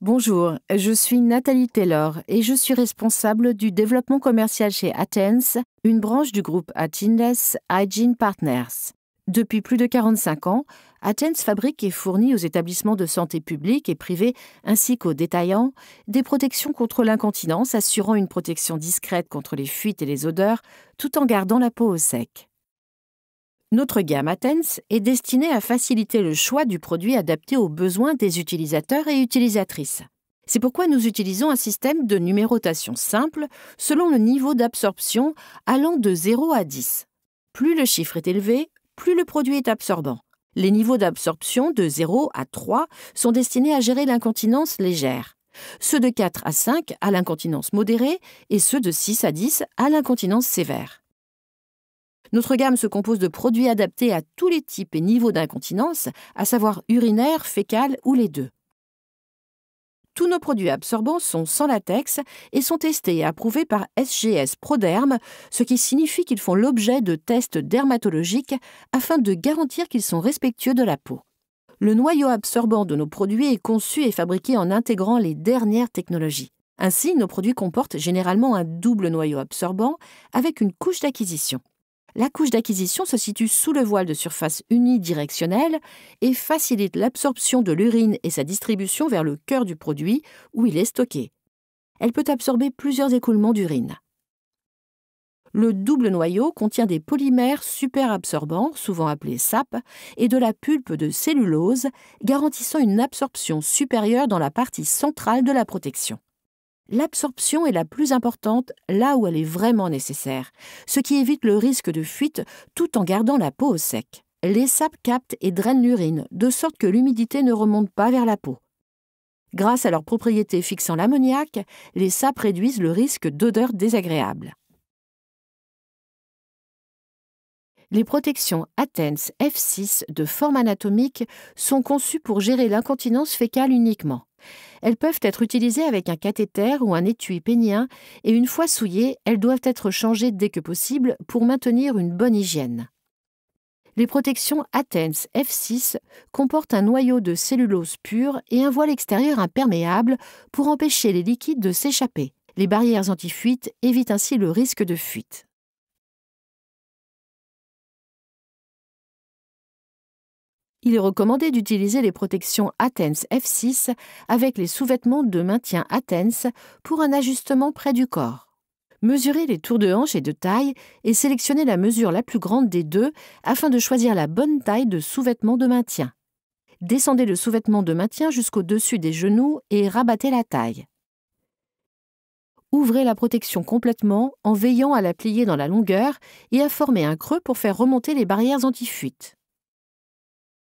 Bonjour, je suis Nathalie Taylor et je suis responsable du développement commercial chez Athens, une branche du groupe Athens Hygiene Partners. Depuis plus de 45 ans, Athens fabrique et fournit aux établissements de santé publics et privés ainsi qu'aux détaillants des protections contre l'incontinence assurant une protection discrète contre les fuites et les odeurs tout en gardant la peau au sec. Notre gamme Athens est destinée à faciliter le choix du produit adapté aux besoins des utilisateurs et utilisatrices. C'est pourquoi nous utilisons un système de numérotation simple selon le niveau d'absorption allant de 0 à 10. Plus le chiffre est élevé, plus le produit est absorbant. Les niveaux d'absorption de 0 à 3 sont destinés à gérer l'incontinence légère. Ceux de 4 à 5 à l'incontinence modérée et ceux de 6 à 10 à l'incontinence sévère. Notre gamme se compose de produits adaptés à tous les types et niveaux d'incontinence, à savoir urinaire, fécal ou les deux. Tous nos produits absorbants sont sans latex et sont testés et approuvés par SGS Proderm, ce qui signifie qu'ils font l'objet de tests dermatologiques afin de garantir qu'ils sont respectueux de la peau. Le noyau absorbant de nos produits est conçu et fabriqué en intégrant les dernières technologies. Ainsi, nos produits comportent généralement un double noyau absorbant avec une couche d'acquisition. La couche d'acquisition se situe sous le voile de surface unidirectionnel et facilite l'absorption de l'urine et sa distribution vers le cœur du produit où il est stocké. Elle peut absorber plusieurs écoulements d'urine. Le double noyau contient des polymères superabsorbants, souvent appelés SAP, et de la pulpe de cellulose, garantissant une absorption supérieure dans la partie centrale de la protection. L'absorption est la plus importante là où elle est vraiment nécessaire, ce qui évite le risque de fuite tout en gardant la peau au sec. Les sapes captent et drainent l'urine, de sorte que l'humidité ne remonte pas vers la peau. Grâce à leurs propriétés fixant l'ammoniac, les sapes réduisent le risque d'odeurs désagréables. Les protections Athens F6 de forme anatomique sont conçues pour gérer l'incontinence fécale uniquement. Elles peuvent être utilisées avec un cathéter ou un étui pénien et une fois souillées, elles doivent être changées dès que possible pour maintenir une bonne hygiène. Les protections Athens F6 comportent un noyau de cellulose pure et un voile extérieur imperméable pour empêcher les liquides de s'échapper. Les barrières anti-fuite évitent ainsi le risque de fuite. Il est recommandé d'utiliser les protections Athens F6 avec les sous-vêtements de maintien Athens pour un ajustement près du corps. Mesurez les tours de hanche et de taille et sélectionnez la mesure la plus grande des deux afin de choisir la bonne taille de sous-vêtement de maintien. Descendez le sous-vêtement de maintien jusqu'au-dessus des genoux et rabattez la taille. Ouvrez la protection complètement en veillant à la plier dans la longueur et à former un creux pour faire remonter les barrières anti-fuite.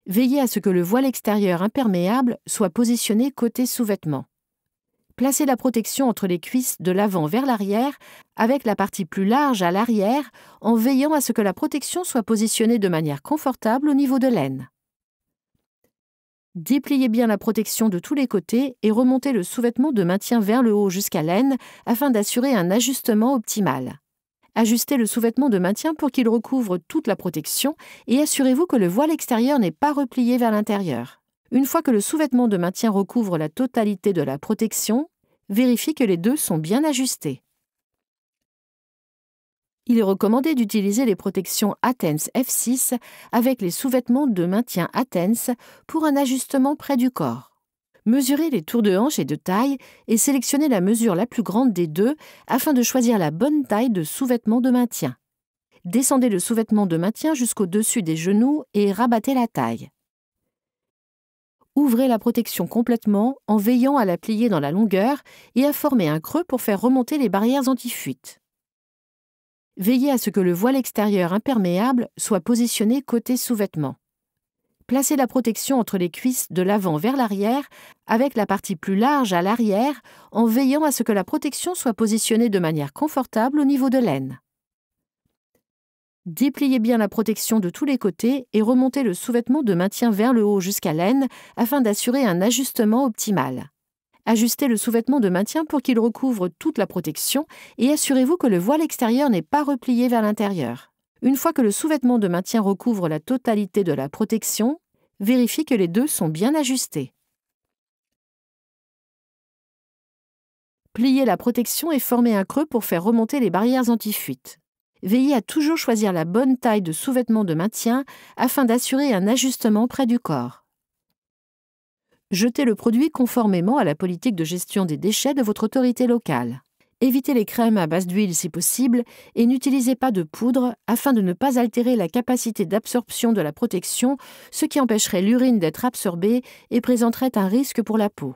Veillez à ce que le voile extérieur imperméable soit positionné côté sous-vêtement. Placez la protection entre les cuisses de l'avant vers l'arrière, avec la partie plus large à l'arrière, en veillant à ce que la protection soit positionnée de manière confortable au niveau de l'aine. Dépliez bien la protection de tous les côtés et remontez le sous-vêtement de maintien vers le haut jusqu'à l'aine afin d'assurer un ajustement optimal. Ajustez le sous-vêtement de maintien pour qu'il recouvre toute la protection et assurez-vous que le voile extérieur n'est pas replié vers l'intérieur. Une fois que le sous-vêtement de maintien recouvre la totalité de la protection, vérifiez que les deux sont bien ajustés. Il est recommandé d'utiliser les protections Athens F6 avec les sous-vêtements de maintien Athens pour un ajustement près du corps. Mesurez les tours de hanche et de taille et sélectionnez la mesure la plus grande des deux afin de choisir la bonne taille de sous-vêtement de maintien. Descendez le sous-vêtement de maintien jusqu'au-dessus des genoux et rabattez la taille. Ouvrez la protection complètement en veillant à la plier dans la longueur et à former un creux pour faire remonter les barrières anti-fuite. Veillez à ce que le voile extérieur imperméable soit positionné côté sous-vêtement. Placez la protection entre les cuisses de l'avant vers l'arrière, avec la partie plus large à l'arrière, en veillant à ce que la protection soit positionnée de manière confortable au niveau de l'aine. Dépliez bien la protection de tous les côtés et remontez le sous-vêtement de maintien vers le haut jusqu'à l'aine afin d'assurer un ajustement optimal. Ajustez le sous-vêtement de maintien pour qu'il recouvre toute la protection et assurez-vous que le voile extérieur n'est pas replié vers l'intérieur. Une fois que le sous-vêtement de maintien recouvre la totalité de la protection, vérifiez que les deux sont bien ajustés. Pliez la protection et formez un creux pour faire remonter les barrières anti-fuite. Veillez à toujours choisir la bonne taille de sous-vêtement de maintien afin d'assurer un ajustement près du corps. Jetez le produit conformément à la politique de gestion des déchets de votre autorité locale. Évitez les crèmes à base d'huile si possible et n'utilisez pas de poudre afin de ne pas altérer la capacité d'absorption de la protection, ce qui empêcherait l'urine d'être absorbée et présenterait un risque pour la peau.